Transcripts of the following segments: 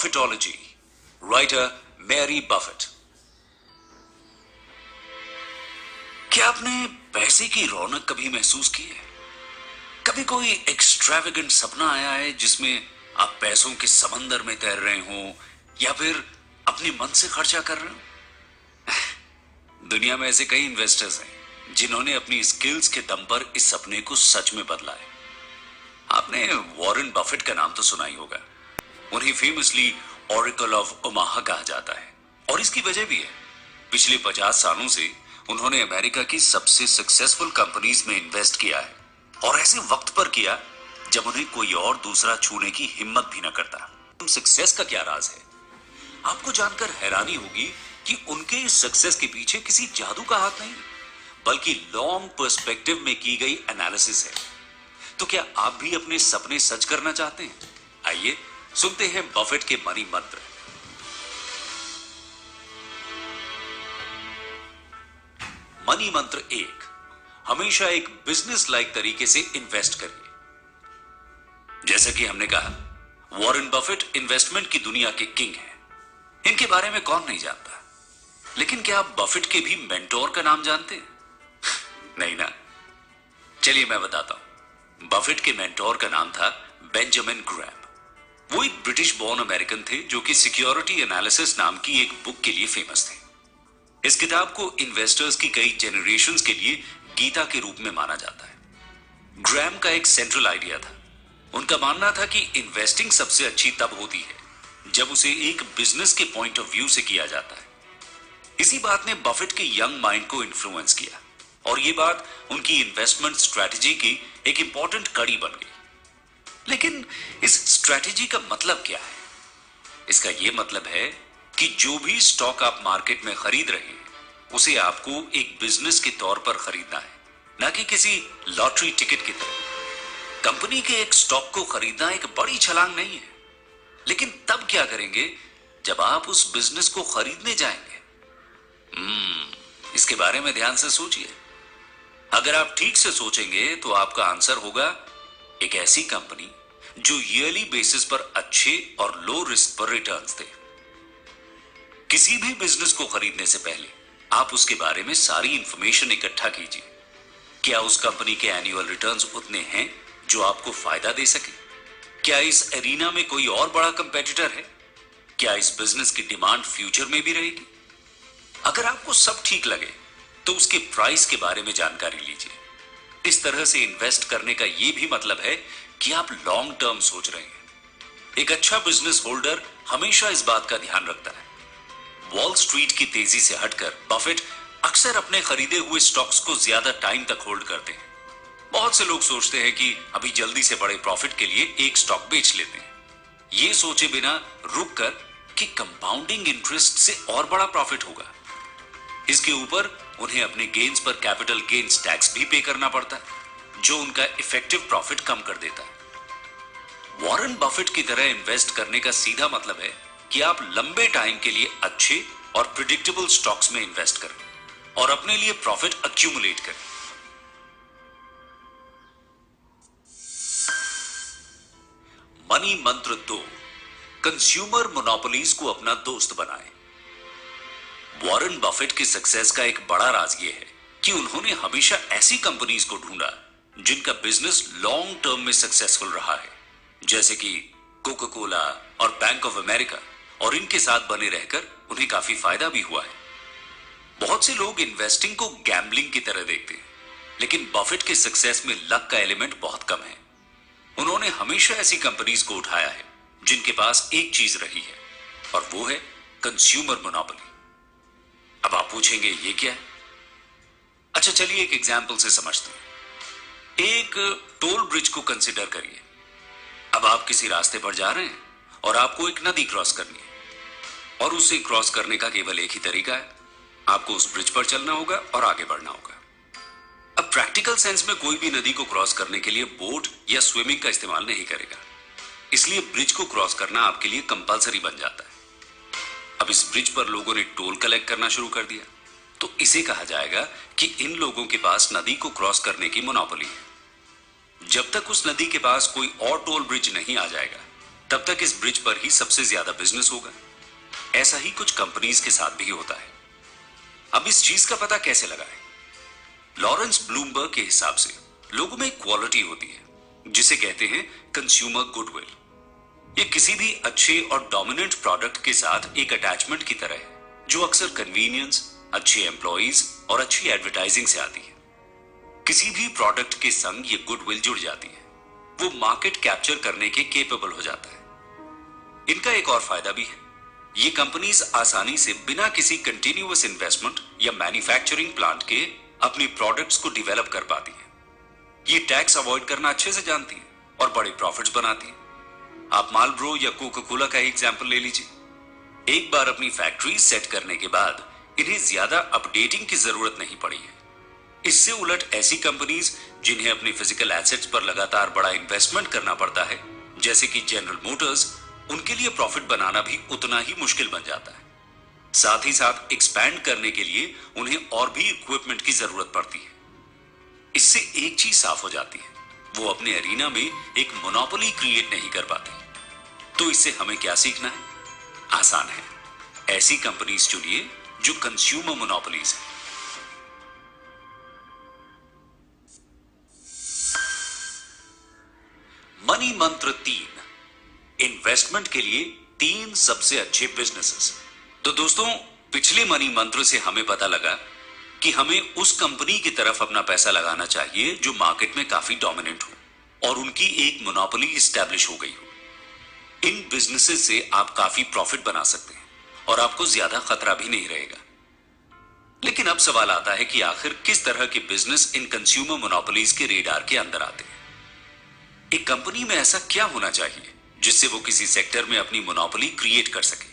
Buffettology, writer Mary Buffett। क्या आपने पैसे की रौनक कभी महसूस की है? कभी कोई एक्स्ट्रावेगेंट सपना आया है जिसमें आप पैसों के समंदर में तैर रहे हो या फिर अपने मन से खर्चा कर रहे हो? दुनिया में ऐसे कई इन्वेस्टर्स हैं जिन्होंने अपनी स्किल्स के दम पर इस सपने को सच में बदला है। आपने वॉरेन बफेट का नाम तो सुना ही होगा। उन्हें फेमसली ऑरेकल ऑफ ओमाहा कहा जाता है और इसकी वजह भी है। पिछले 50 सालों से उन्होंने अमेरिका की सबसे सक्सेसफुल कंपनीज में इन्वेस्ट किया है और ऐसे वक्त पर किया जब उन्हें कोई और दूसरा छूने की हिम्मत भी न करता। सक्सेस का क्या राज है? आपको जानकर हैरानी होगी कि उनके सक्सेस के पीछे किसी जादू का हाथ नहीं, बल्कि लॉन्ग पर्सपेक्टिव में की गई एनालिसिस है। तो क्या आप भी अपने सपने सच करना चाहते हैं? आइए सुनते हैं बफेट के मनी मंत्र। मनी मंत्र 1, हमेशा एक बिजनेस लाइक तरीके से इन्वेस्ट करिए। जैसा कि हमने कहा, वॉरेन बफेट इन्वेस्टमेंट की दुनिया के किंग हैं। इनके बारे में कौन नहीं जानता, लेकिन क्या आप बफेट के भी मेंटोर का नाम जानते हैं? नहीं ना? चलिए मैं बताता हूं। बफेट के मेंटोर का नाम था बेंजामिन ग्रैम। वो एक ब्रिटिश बॉर्न अमेरिकन थे जो कि सिक्योरिटी एनालिसिस नाम की एक बुक के लिए फेमस थे। इस किताब को इन्वेस्टर्स की कई जेनरेशंस के लिए गीता के रूप में माना जाता है। ग्रैम का एक सेंट्रल आइडिया था। उनका मानना था कि इन्वेस्टिंग सबसे अच्छी तब होती है जब उसे एक बिजनेस के पॉइंट ऑफ व्यू से किया जाता है। इसी बात ने बफेट के यंग माइंड को इन्फ्लुएंस किया और ये बात उनकी इन्वेस्टमेंट स्ट्रैटेजी की एक इंपॉर्टेंट कड़ी बन गई। लेकिन इस स्ट्रैटेजी का मतलब क्या है? इसका यह मतलब है कि जो भी स्टॉक आप मार्केट में खरीद रहे हैं उसे आपको एक बिजनेस के तौर पर खरीदना है, ना कि किसी लॉटरी टिकट की तरह। कंपनी के एक स्टॉक को खरीदना एक बड़ी छलांग नहीं है, लेकिन तब क्या करेंगे जब आप उस बिजनेस को खरीदने जाएंगे? इसके बारे में ध्यान से सोचिए। अगर आप ठीक से सोचेंगे तो आपका आंसर होगा एक ऐसी कंपनी जो ईयरली बेसिस पर अच्छे और लो रिस्क पर रिटर्न्स दे। किसी भी बिजनेस को खरीदने से पहले आप उसके बारे में सारी इंफॉर्मेशन इकट्ठा कीजिए। क्या उस कंपनी के एनुअल रिटर्न्स उतने हैं जो आपको फायदा दे सके? क्या इस एरिना में कोई और बड़ा कंपेटिटर है? क्या इस बिजनेस की डिमांड फ्यूचर में भी रहेगी? अगर आपको सब ठीक लगे तो उसके प्राइस के बारे में जानकारी लीजिए। इस तरह से इन्वेस्ट करने का यह भी मतलब है कि आप लॉन्ग टर्म सोच रहे हैं। एक अच्छा बिजनेस होल्डर हमेशा इस बात का ध्यान रखता है। वॉल स्ट्रीट की तेजी से हटकर बफेट अक्सर अपने खरीदे हुए स्टॉक्स को ज्यादा टाइम तक होल्ड करते हैं। बहुत से लोग सोचते हैं कि अभी जल्दी से बड़े प्रॉफिट के लिए एक स्टॉक बेच लेते हैं, ये सोचे बिना रुक कर कि कंपाउंडिंग इंटरेस्ट से और बड़ा प्रॉफिट होगा। इसके ऊपर उन्हें अपने गेन्स पर कैपिटल गेन्स टैक्स भी पे करना पड़ता है, जो उनका इफेक्टिव प्रॉफिट कम कर देता है। वॉरेन बफेट की तरह इन्वेस्ट करने का सीधा मतलब है कि आप लंबे टाइम के लिए अच्छे और प्रिडिक्टेबल स्टॉक्स में इन्वेस्ट करें और अपने लिए प्रॉफिट अक्यूमुलेट करें। मनी मंत्र 2, कंज्यूमर मोनोपोलीज को अपना दोस्त बनाएं। वॉरेन बफेट की सक्सेस का एक बड़ा राज यह है कि उन्होंने हमेशा ऐसी कंपनीज को ढूंढा जिनका बिजनेस लॉन्ग टर्म में सक्सेसफुल रहा है, जैसे कि कोका कोला और बैंक ऑफ अमेरिका, और इनके साथ बने रहकर उन्हें काफी फायदा भी हुआ है। बहुत से लोग इन्वेस्टिंग को गैम्बलिंग की तरह देखते हैं, लेकिन बफेट के सक्सेस में लक का एलिमेंट बहुत कम है। उन्होंने हमेशा ऐसी कंपनीज को उठाया है जिनके पास एक चीज रही है और वो है कंज्यूमर मोनोपोली। अब आप पूछेंगे ये क्या है? अच्छा चलिए एक एग्जाम्पल से समझते हैं। एक टोल ब्रिज को कंसिडर करिए। अब आप किसी रास्ते पर जा रहे हैं और आपको एक नदी क्रॉस करनी है और उसे क्रॉस करने का केवल एक ही तरीका है, आपको उस ब्रिज पर चलना होगा और आगे बढ़ना होगा। अब प्रैक्टिकल सेंस में कोई भी नदी को क्रॉस करने के लिए बोट या स्विमिंग का इस्तेमाल नहीं करेगा, इसलिए ब्रिज को क्रॉस करना आपके लिए कंपलसरी बन जाता है। अब इस ब्रिज पर लोगों ने टोल कलेक्ट करना शुरू कर दिया, तो इसे कहा जाएगा कि इन लोगों के पास नदी को क्रॉस करने की मोनोपोली है। जब तक उस नदी के पास कोई और टोल ब्रिज नहीं आ जाएगा, तब तक इस ब्रिज पर ही सबसे ज्यादा बिजनेस होगा। ऐसा ही कुछ कंपनीज के साथ भी होता है। अब इस चीज का पता कैसे लगाएं? लॉरेंस ब्लूमबर्ग के हिसाब से लोगों में एक क्वालिटी होती है जिसे कहते हैं कंज्यूमर गुडविल। ये किसी भी अच्छे और डोमिनेंट प्रोडक्ट के साथ एक अटैचमेंट की तरह है जो अक्सर कन्वीनियंस, अच्छे एम्प्लॉइज और अच्छी एडवर्टाइजिंग से आती है। किसी भी प्रोडक्ट के संग ये गुडविल जुड़ जाती है, वो मार्केट कैप्चर करने के केपेबल हो जाता है। इनका एक और फायदा भी है, ये कंपनीज आसानी से बिना किसी कंटिन्यूअस इन्वेस्टमेंट या मैन्युफैक्चरिंग प्लांट के अपनी प्रोडक्ट्स को डिवेलप कर पाती है। ये टैक्स अवॉइड करना अच्छे से जानती है और बड़े प्रॉफिट्स बनाती है। आप मालब्रो या कोका कोला का एग्जाम्पल ले लीजिए। एक बार अपनी फैक्ट्री सेट करने के बाद इन्हें ज्यादा अपडेटिंग की जरूरत नहीं पड़ी है। इससे उलट ऐसी कंपनीज जिन्हें अपनी फिजिकल एसेट्स पर लगातार बड़ा इन्वेस्टमेंट करना पड़ता है, जैसे कि जनरल मोटर्स, उनके लिए प्रॉफिट बनाना भी उतना ही मुश्किल बन जाता है। साथ ही साथ एक्सपैंड करने के लिए उन्हें और भी इक्विपमेंट की जरूरत पड़ती है। इससे एक चीज साफ हो जाती है, वो अपने एरिना में एक मोनोपोली क्रिएट नहीं कर पाते। तो इससे हमें क्या सीखना है? आसान है, ऐसी कंपनीज चुनिए जो कंज्यूमर मोनोपोलीज हैं। मनी मंत्र 3, इन्वेस्टमेंट के लिए 3 सबसे अच्छे बिजनेसेस। तो दोस्तों, पिछले मनी मंत्र से हमें पता लगा कि हमें उस कंपनी की तरफ अपना पैसा लगाना चाहिए जो मार्केट में काफी डोमिनेंट हो और उनकी एक मोनोपोली एस्टैब्लिश हो गई हो। इन बिजनेसेस से आप काफी प्रॉफिट बना सकते हैं और आपको ज्यादा खतरा भी नहीं रहेगा। लेकिन अब सवाल आता है कि आखिर किस तरह के बिजनेस इन कंज्यूमर मोनोपोलीज के रेडार के अंदर आते हैं? एक कंपनी में ऐसा क्या होना चाहिए जिससे वो किसी सेक्टर में अपनी मोनोपोली क्रिएट कर सके?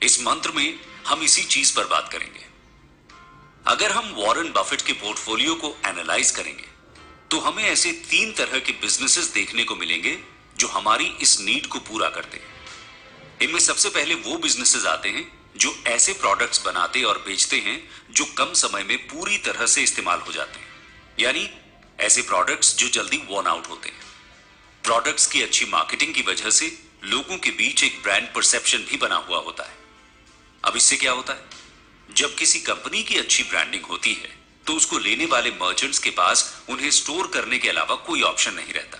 इस मंत्र में हम इसी चीज पर बात करेंगे। अगर हम वॉरेन बफेट के पोर्टफोलियो को एनालाइज करेंगे तो हमें ऐसे 3 तरह के बिजनेसेस देखने को मिलेंगे जो हमारी इस नीड को पूरा करते हैं। इनमें सबसे पहले वो बिजनेसेस आते हैं जो ऐसे प्रोडक्ट्स बनाते और बेचते हैं जो कम समय में पूरी तरह से इस्तेमाल हो जाते हैं, यानी ऐसे प्रोडक्ट्स जो जल्दी वॉर्न आउट होते हैं। प्रोडक्ट्स की अच्छी मार्केटिंग की वजह से लोगों के बीच एक ब्रांड परसेप्शन भी बना हुआ होता है। अब इससे क्या होता है? जब किसी कंपनी की अच्छी ब्रांडिंग होती है तो उसको लेने वाले मर्चेंट्स के पास उन्हें स्टोर करने के अलावा कोई ऑप्शन नहीं रहता।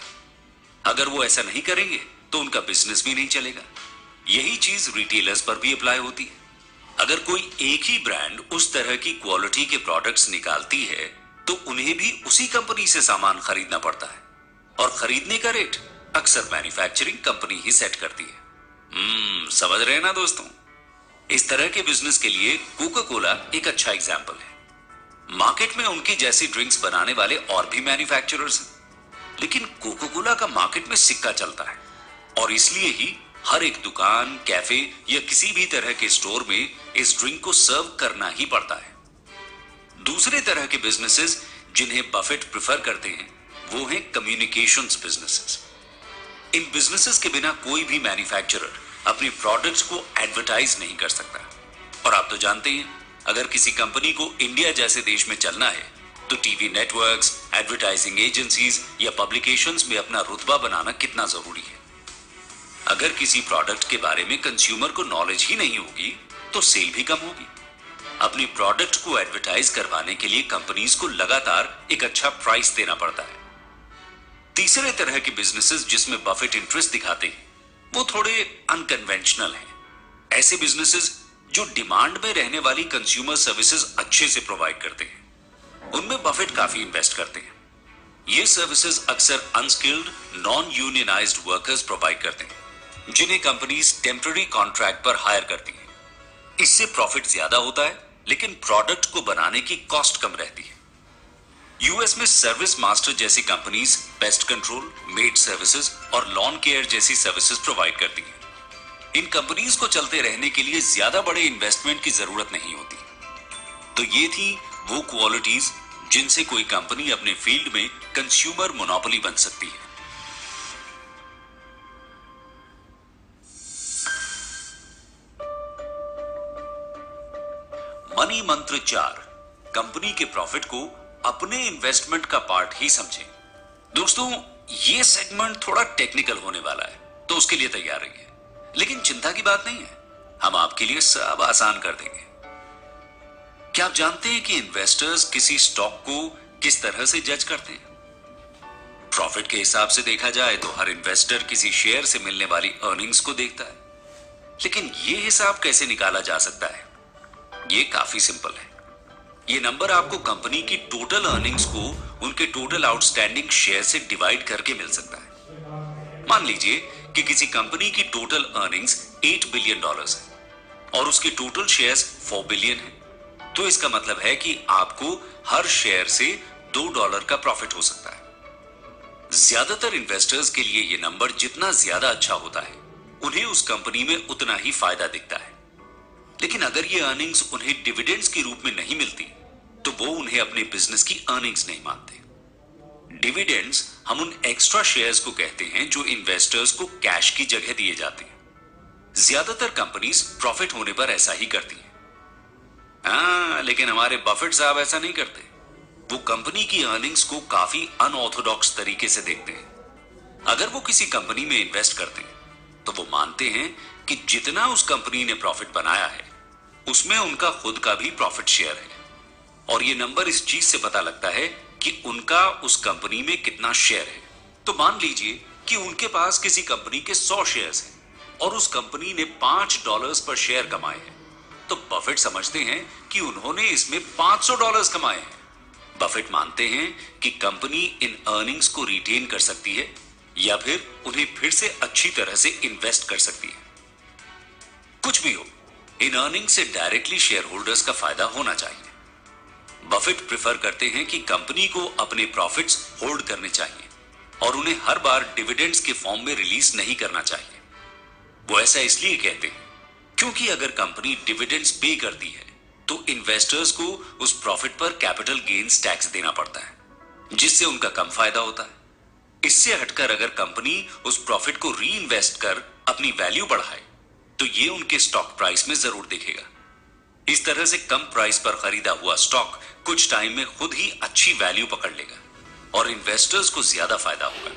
अगर वो ऐसा नहीं करेंगे तो उनका बिजनेस भी नहीं चलेगा। यही चीज रिटेलर्स पर भी अप्लाई होती है। अगर कोई एक ही ब्रांड उस तरह की क्वालिटी के प्रोडक्ट्स निकालती है तो उन्हें भी उसी कंपनी से सामान खरीदना पड़ता है और खरीदने का रेट अक्सर मैन्युफैक्चरिंग कंपनी ही सेट करती है। समझ रहे हैं ना दोस्तों? इस तरह के बिजनेस के लिए कोका कोला एक अच्छा एग्जाम्पल है। मार्केट में उनकी जैसी ड्रिंक्स बनाने वाले और भी मैन्युफैक्चरर्स हैं, लेकिन कोका कोला का मार्केट में सिक्का चलता है और इसलिए ही हर एक दुकान, कैफे या किसी भी तरह के स्टोर में इस ड्रिंक को सर्व करना ही पड़ता है। दूसरे तरह के बिजनेसेस जिन्हें बफेट प्रेफर करते हैं वो हैं कम्युनिकेशंस बिजनेसेस। इन बिजनेसेस के बिना कोई भी मैन्युफैक्चरर अपनी प्रोडक्ट्स को एडवर्टाइज नहीं कर सकता। और आप तो जानते हैं, अगर किसी कंपनी को इंडिया जैसे देश में चलना है तो टीवी नेटवर्क्स, एडवर्टाइजिंग एजेंसीज या पब्लिकेशंस में अपना रुतबा बनाना कितना जरूरी है। अगर किसी प्रोडक्ट के बारे में कंज्यूमर को नॉलेज ही नहीं होगी तो सेल भी कम होगी। अपनी प्रोडक्ट को एडवर्टाइज करवाने के लिए कंपनीज को लगातार एक अच्छा प्राइस देना पड़ता है। तीसरे तरह के बिजनेसेस जिसमें बफेट इंटरेस्ट दिखाते हैं वो थोड़े अनकन्वेंशनल हैं। ऐसे बिजनेसेस जो डिमांड में रहने वाली कंज्यूमर सर्विसेज अच्छे से प्रोवाइड करते हैं, उनमें बफेट काफी इन्वेस्ट करते हैं। ये सर्विसेज अक्सर unskilled, non unionised workers provide करते हैं जिन्हें कंपनीज टेम्पररी कॉन्ट्रैक्ट पर हायर करती हैं। इससे प्रॉफिट ज्यादा होता है लेकिन प्रोडक्ट को बनाने की कॉस्ट कम रहती है। यूएस में सर्विस मास्टर जैसी companies pest control, made services और लॉन केयर जैसी सर्विसेज प्रोवाइड करती हैं। इन कंपनीज को चलते रहने के लिए ज्यादा बड़े इन्वेस्टमेंट की जरूरत नहीं होती। तो ये थी वो क्वालिटीज जिनसे कोई कंपनी अपने फील्ड में कंज्यूमर मोनोपोली बन सकती है। मनी मंत्र 4, कंपनी के प्रॉफिट को अपने इन्वेस्टमेंट का पार्ट ही समझें। दोस्तों, ये सेगमेंट थोड़ा टेक्निकल होने वाला है, तो तो उसके लिए तैयार रहिए। लेकिन चिंता की बात नहीं है, हम आपके लिए सब आसान कर देंगे। क्या आप जानते हैं कि इन्वेस्टर्स किसी स्टॉक को किस तरह से जज करते हैं? प्रॉफिट के हिसाब से देखा जाए तो हर इन्वेस्टर किसी शेयर से मिलने वाली अर्निंग्स को देखता है। लेकिन यह हिसाब कैसे निकाला जा सकता है? यह काफी सिंपल है। यह नंबर आपको कंपनी की टोटल अर्निंग्स को उनके टोटल आउटस्टैंडिंग शेयर से डिवाइड करके मिल सकता है। मान लीजिए कि किसी कंपनी की टोटल अर्निंग्स $8 बिलियन है और उसके टोटल शेयर्स 4 बिलियन है, तो इसका मतलब है कि आपको हर शेयर से $2 का प्रॉफिट हो सकता है। ज्यादातर इन्वेस्टर्स के लिए यह नंबर जितना ज्यादा अच्छा होता है, उन्हें उस कंपनी में उतना ही फायदा दिखता है। लेकिन अगर ये अर्निंग्स उन्हें डिविडेंड्स के रूप में नहीं मिलती, तो वो उन्हें अपने बिजनेस की अर्निंग्स नहीं मानते। डिविडेंड्स हम उन एक्स्ट्रा शेयर्स को कहते हैं जो इन्वेस्टर्स को कैश की जगह दिए जाते हैं। ज्यादातर कंपनीज प्रॉफिट होने पर ऐसा ही करती हैं। लेकिन हमारे बफेट साहब ऐसा नहीं करते। वो कंपनी की अर्निंग्स को काफी अनऑर्थोडॉक्स तरीके से देखते हैं। अगर वो किसी कंपनी में इन्वेस्ट करते हैं, तो वो मानते हैं कि जितना उस कंपनी ने प्रॉफिट बनाया है, उसमें उनका खुद का भी प्रॉफिट शेयर है। और ये नंबर इस चीज से पता लगता है कि उनका उस कंपनी में कितना शेयर है। तो मान लीजिए कि उनके पास किसी कंपनी के 100 शेयर्स हैं और उस कंपनी ने $5 पर शेयर कमाए हैं, तो बफेट समझते हैं कि उन्होंने इसमें $500 कमाए हैं। बफेट मानते हैं कि कंपनी इन अर्निंग्स को रिटेन कर सकती है या फिर उन्हें फिर से अच्छी तरह से इन्वेस्ट कर सकती है। कुछ भी हो, इन अर्निंग से डायरेक्टली शेयर होल्डर्स का फायदा होना चाहिए। बफेट प्रेफर करते हैं कि कंपनी को अपने प्रॉफिट्स होल्ड करने चाहिए और उन्हें हर बार डिविडेंड्स के फॉर्म में रिलीज नहीं करना चाहिए। वो ऐसा इसलिए कहते हैं क्योंकि अगर कंपनी डिविडेंड्स पे करती है, तो इन्वेस्टर्स को उस प्रॉफिट पर कैपिटल गेन्स टैक्स देना पड़ता है, जिससे उनका कम फायदा होता है। इससे हटकर अगर कंपनी उस प्रॉफिट को री इन्वेस्ट कर अपनी वैल्यू बढ़ाए, तो ये उनके स्टॉक प्राइस में जरूर दिखेगा। इस तरह से कम प्राइस पर खरीदा हुआ स्टॉक कुछ टाइम में खुद ही अच्छी वैल्यू पकड़ लेगा और इन्वेस्टर्स को ज्यादा फायदा होगा।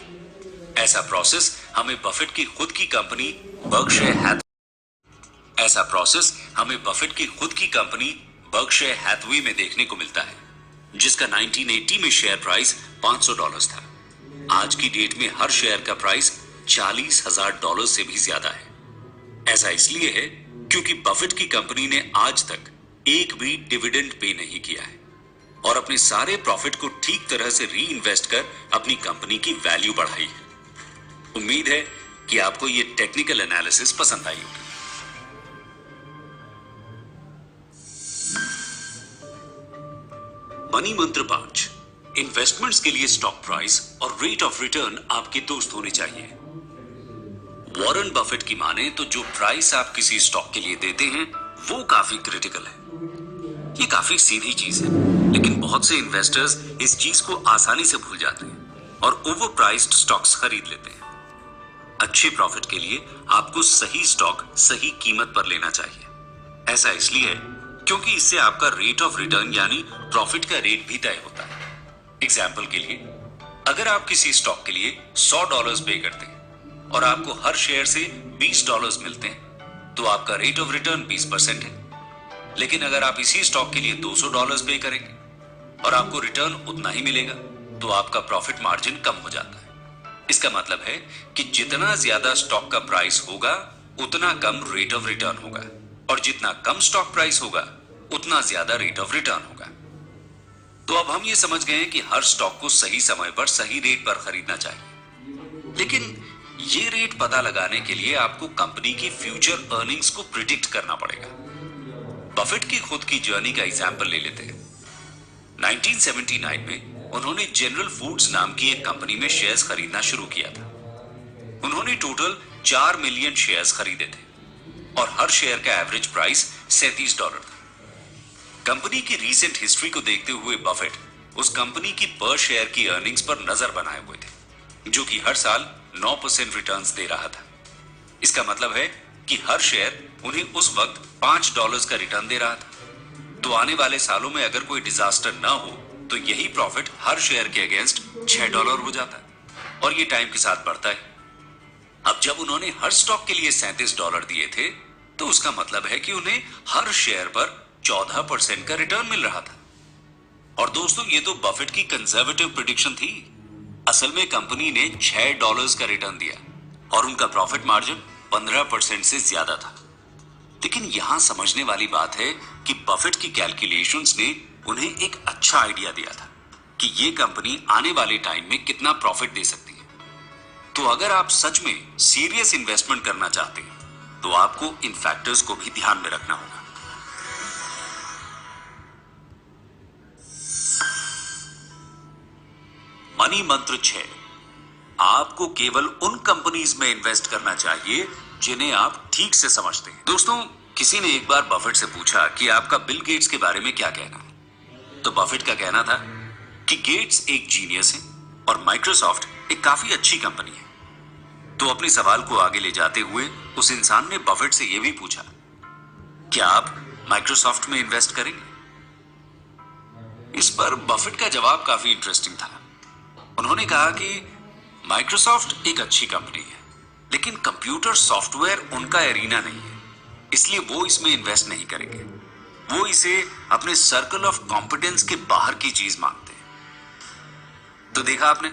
ऐसा प्रोसेस हमें बफेट की खुद की कंपनी बर्कशायर हैथवे में देखने को मिलता है, जिसका 1980 में शेयर प्राइस $500 था। आज की डेट में हर शेयर का प्राइस $40,000 से भी ज्यादा है। ऐसा इसलिए है क्योंकि बफेट की कंपनी ने आज तक एक भी डिविडेंड पे नहीं किया है और अपने सारे प्रॉफिट को ठीक तरह से री इन्वेस्ट कर अपनी कंपनी की वैल्यू बढ़ाई है। उम्मीद है कि आपको यह टेक्निकल एनालिसिस पसंद आई होगी। मनी मंत्र 5, इन्वेस्टमेंट्स के लिए स्टॉक प्राइस और रेट ऑफ रिटर्न आपके दोस्त होने चाहिए। वॉरेन बफेट की माने तो जो प्राइस आप किसी स्टॉक के लिए देते हैं, वो काफी क्रिटिकल है। ये काफी सीधी चीज है, लेकिन बहुत से इन्वेस्टर्स इस चीज को आसानी से भूल जाते हैं और ओवर प्राइस्ड स्टॉक्स खरीद लेते हैं। अच्छे प्रॉफिट के लिए आपको सही स्टॉक सही कीमत पर लेना चाहिए। ऐसा इसलिए है क्योंकि इससे आपका रेट ऑफ रिटर्न यानी प्रॉफिट का रेट भी तय होता है। एग्जाम्पल के लिए, अगर आप किसी स्टॉक के लिए $100 पे करते हैं और आपको हर शेयर से $20 मिलते हैं, तो आपका रेट ऑफ रिटर्न 20% है। लेकिन अगर आप इसी स्टॉक के लिए $200 पे करेंगे और आपको रिटर्न उतना ही मिलेगा, तो आपका प्रॉफिट मार्जिन कम हो जाता है। इसका मतलब है कि जितना ज्यादा स्टॉक का प्राइस होगा, उतना कम रेट ऑफ रिटर्न होगा, और जितना कम स्टॉक प्राइस होगा, उतना ज्यादा रेट ऑफ रिटर्न होगा। तो अब हम ये समझ गए कि हर स्टॉक को सही समय पर सही रेट पर खरीदना चाहिए। लेकिन ये रेट पता लगाने के लिए आपको कंपनी की फ्यूचर अर्निंग्स को प्रिडिक्ट करना पड़ेगा। बफेट की खुद की जर्नी का एग्जाम्पल ले लेते हैं। 1979 में उन्होंने जनरल फूड्स नाम की एक कंपनी में शेयर्स खरीदना शुरू किया था। उन्होंने टोटल 4 मिलियन शेयर्स खरीदे थे और हर शेयर का एवरेज प्राइस $37 था। कंपनी की रीसेंट हिस्ट्री को देखते हुए बफेट उस कंपनी की पर शेयर की अर्निंग्स पर नजर बनाए हुए थे, जो कि हर साल 9% रिटर्न्स दे रहा था। इसका मतलब है कि हर शेयर उन्हें उस वक्त $5 का रिटर्न दे रहा था। तो आने वाले सालों में अगर कोई डिजास्टर ना हो, तो यही प्रॉफिट हर शेयर के अगेंस्ट $6 हो जाता है और ये टाइम के साथ बढ़ता है। अब जब उन्होंने हर स्टॉक के लिए $37 दिए थे, तो उसका मतलब है कि उन्हें हर शेयर पर 14% का रिटर्न मिल रहा था। और दोस्तों, ये तो बफेट की कंजर्वेटिव प्रेडिक्शन थी। असल में कंपनी ने $6 का रिटर्न दिया और उनका प्रॉफिट मार्जिन 15% से ज्यादा था। लेकिन यहां समझने वाली बात है कि बफेट की कैलकुलेशंस ने उन्हें एक अच्छा आइडिया दिया था कि ये कंपनी आने वाले टाइम में कितना प्रॉफिट दे सकती है। तो अगर आप सच में सीरियस इन्वेस्टमेंट करना चाहते हैं, तो आपको इन फैक्टर्स को भी ध्यान में रखना होगा। मनी मंत्र 6, आपको केवल उन कंपनीज में इन्वेस्ट करना चाहिए जिन्हें आप ठीक से समझते हैं। दोस्तों, किसी ने एक बार बफेट से पूछा कि आपका बिल गेट्स के बारे में क्या कहना है। तो बफेट का कहना था कि गेट्स एक जीनियस है और माइक्रोसॉफ्ट एक काफी अच्छी कंपनी है। तो अपने सवाल को आगे ले जाते हुए उस इंसान ने बफेट से यह भी पूछा, क्या आप माइक्रोसॉफ्ट में इन्वेस्ट करेंगे? इस पर बफेट का जवाब काफी इंटरेस्टिंग था। उन्होंने कहा कि माइक्रोसॉफ्ट एक अच्छी कंपनी है, लेकिन कंप्यूटर सॉफ्टवेयर उनका एरिना नहीं है, इसलिए वो इसमें इन्वेस्ट नहीं करेंगे। वो इसे अपने सर्कल ऑफ कॉम्पिटेंस के बाहर की चीज मानते हैं। तो देखा आपने,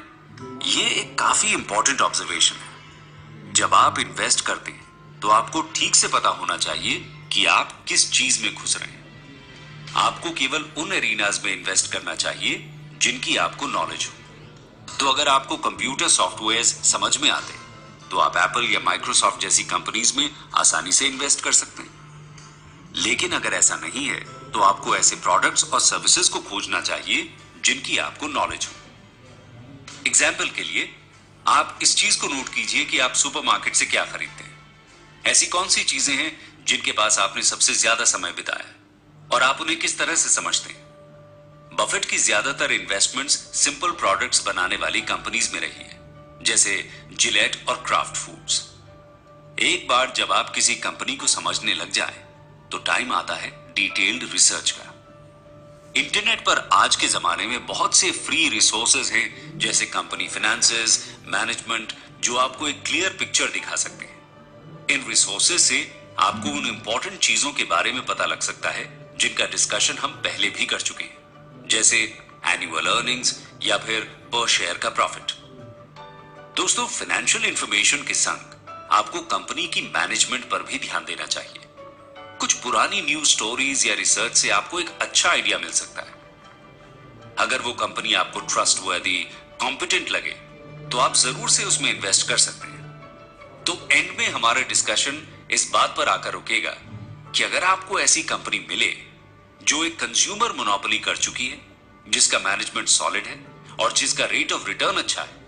ये एक काफी इंपॉर्टेंट ऑब्जर्वेशन है। जब आप इन्वेस्ट करते हैं तो आपको ठीक से पता होना चाहिए कि आप किस चीज में घुस रहे हैं। आपको केवल उन एरिनाज में इन्वेस्ट करना चाहिए जिनकी आपको नॉलेज हो। तो अगर आपको कंप्यूटर सॉफ्टवेयर समझ में आते हैं, तो आप एप्पल या माइक्रोसॉफ्ट जैसी कंपनीज में आसानी से इन्वेस्ट कर सकते हैं। लेकिन अगर ऐसा नहीं है, तो आपको ऐसे प्रोडक्ट्स और सर्विसेज को खोजना चाहिए जिनकी आपको नॉलेज हो। एग्जाम्पल के लिए, आप इस चीज को नोट कीजिए कि आप सुपरमार्केट से क्या खरीदते हैं। ऐसी कौन सी चीजें हैं जिनके पास आपने सबसे ज्यादा समय बिताया और आप उन्हें किस तरह से समझते हैं। बफेट की ज्यादातर इन्वेस्टमेंट्स सिंपल प्रोडक्ट्स बनाने वाली कंपनीज में रही है, जैसे जिलेट और क्राफ्ट फूड्स। एक बार जब आप किसी कंपनी को समझने लग जाए, तो टाइम आता है डिटेल्ड रिसर्च का। इंटरनेट पर आज के जमाने में बहुत से फ्री रिसोर्सेज हैं, जैसे कंपनी फाइनेंसेस, मैनेजमेंट, जो आपको एक क्लियर पिक्चर दिखा सकते हैं। इन रिसोर्सेज से आपको उन इंपॉर्टेंट चीजों के बारे में पता लग सकता है जिनका डिस्कशन हम पहले भी कर चुके हैं, जैसे एनुअल अर्निंग्स या फिर पर शेयर का प्रॉफिट। दोस्तों, फाइनेंशियल इंफॉर्मेशन के संग आपको कंपनी की मैनेजमेंट पर भी ध्यान देना चाहिए। कुछ पुरानी न्यूज स्टोरीज या रिसर्च से आपको एक अच्छा आइडिया मिल सकता है। अगर वो कंपनी आपको ट्रस्टवर्दी, कॉम्पिटेंट लगे, तो आप जरूर से उसमें इन्वेस्ट कर सकते हैं। तो एंड में हमारा डिस्कशन इस बात पर आकर रुकेगा कि अगर आपको ऐसी कंपनी मिले जो एक कंज्यूमर मोनोपोली कर चुकी है, जिसका मैनेजमेंट सॉलिड है और जिसका रेट ऑफ रिटर्न अच्छा है,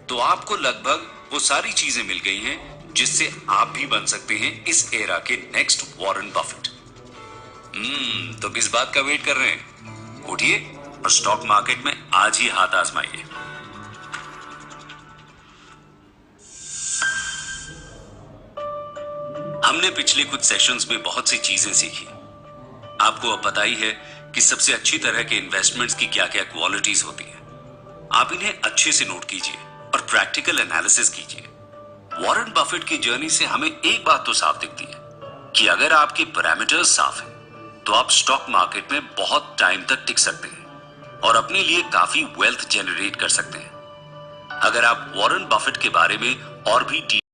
तो आपको लगभग वो सारी चीजें मिल गई हैं जिससे आप भी बन सकते हैं इस एरा के नेक्स्ट वॉरेन बफेट। तो किस बात का वेट कर रहे हैं? उठिए और स्टॉक मार्केट में आज ही हाथ आजमाइए। हमने पिछले कुछ सेशंस में बहुत सी चीजें सीखी। आपको अब पता ही है कि सबसे अच्छी तरह के इन्वेस्टमेंट्स की क्या क्या क्वालिटीज होती हैं। आप इन्हें अच्छे से नोट कीजिए और प्रैक्टिकल एनालिसिस कीजिए। वॉरेन बफेट की जर्नी से हमें एक बात तो साफ दिखती है कि अगर आपके पैरामीटर्स साफ हैं, तो आप स्टॉक मार्केट में बहुत टाइम तक टिक सकते हैं और अपने लिए काफी वेल्थ जनरेट कर सकते हैं। अगर आप वॉरेन बफेट के बारे में और भी